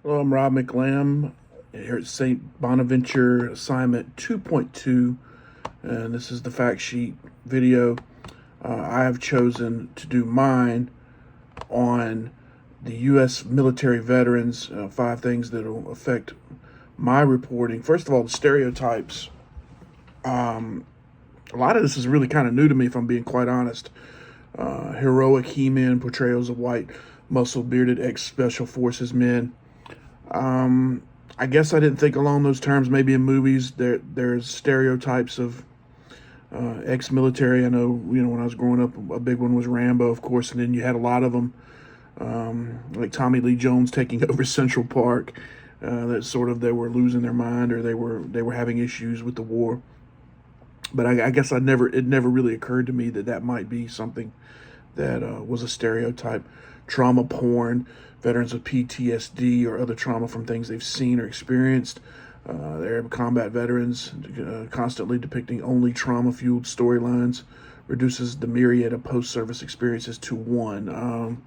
Hello, I'm Rob McLam here at St. Bonaventure Assignment 2.2, and this is the fact sheet video. I have chosen to do mine on the U.S. military veterans, 5 things that will affect my reporting. First of all, the stereotypes. A lot of this is really kind of new to me, if I'm being quite honest. Heroic He-Man portrayals of white, muscle-bearded ex-special forces men. I guess I didn't think along those terms. Maybe in movies, there's stereotypes of ex-military. I know, when I was growing up, a big one was Rambo, of course, and then you had a lot of them, like Tommy Lee Jones taking over Central Park. That sort of they were losing their mind, or they were having issues with the war. But I guess it never really occurred to me that that might be something that was a stereotype. Trauma porn, veterans with PTSD or other trauma from things they've seen or experienced. They're combat veterans, constantly depicting only trauma-fueled storylines, reduces the myriad of post-service experiences to one.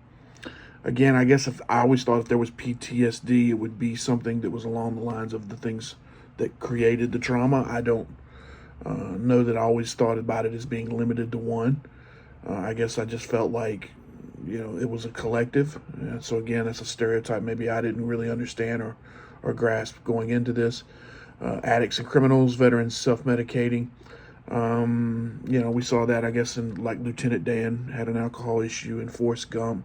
Again, I guess if I always thought if there was PTSD, it would be something that was along the lines of the things that created the trauma. I don't know that I always thought about it as being limited to one. I guess I just felt like, it was a collective. And so again, that's a stereotype maybe I didn't really understand or grasp going into this. Addicts and criminals, veterans self-medicating. We saw that, I guess, in like Lieutenant Dan had an alcohol issue in Forrest Gump.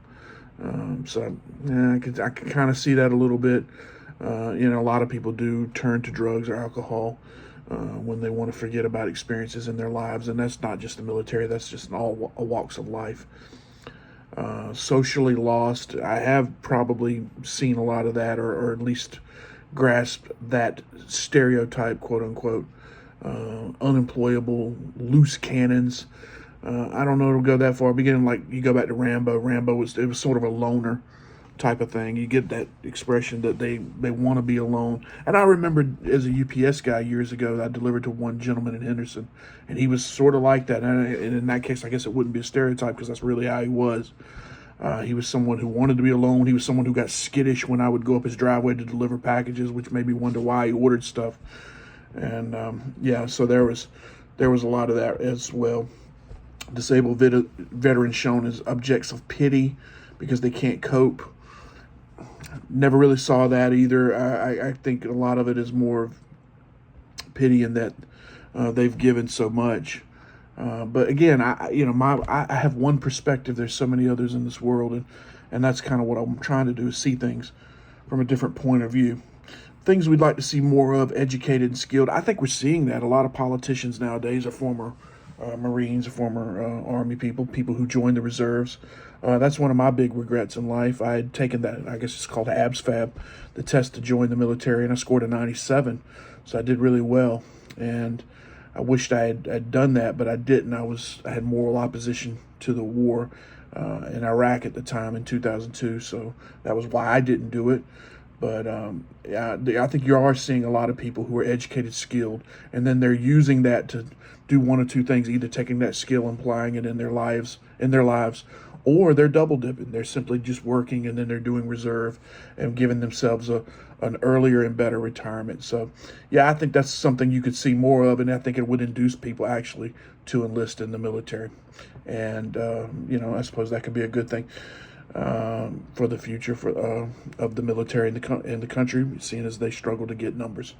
So yeah, I can kind of see that a little bit. A lot of people do turn to drugs or alcohol when they want to forget about experiences in their lives, and that's not just the military. That's just in all walks of life. Socially lost. I have probably seen a lot of that, or at least grasped that stereotype, quote unquote. Unemployable, loose cannons. I don't know it'll go that far. Beginning like you go back to Rambo. It was sort of a loner type of thing. You get that expression that they want to be alone. And I remember as a UPS guy years ago, I delivered to one gentleman in Henderson, and he was sort of like that. And in that case, I guess it wouldn't be a stereotype because that's really how he was. He was someone who wanted to be alone. He was someone who got skittish when I would go up his driveway to deliver packages, which made me wonder why he ordered stuff. And so there was a lot of that as well. Disabled veterans shown as objects of pity because they can't cope. Never really saw that either. I think a lot of it is more of pity in that they've given so much. But again, I have one perspective. There's so many others in this world, and that's kind of what I'm trying to do, is see things from a different point of view. Things we'd like to see more of: educated and skilled. I think we're seeing that. A lot of politicians nowadays are former Marines, former Army people who joined the reserves. That's one of my big regrets in life. I had taken that, I guess it's called ABSFAB, the test to join the military, and I scored a 97. So I did really well. And I wished I had done that, but I didn't. I had moral opposition to the war in Iraq at the time in 2002. So that was why I didn't do it. But I think you are seeing a lot of people who are educated, skilled, and then they're using that to do one or two things: either taking that skill and applying it in their lives, or they're double dipping. They're simply just working, and then they're doing reserve and giving themselves an earlier and better retirement. So, yeah, I think that's something you could see more of, and I think it would induce people actually to enlist in the military. And I suppose that could be a good thing for the future of the military in the country, seeing as they struggle to get numbers.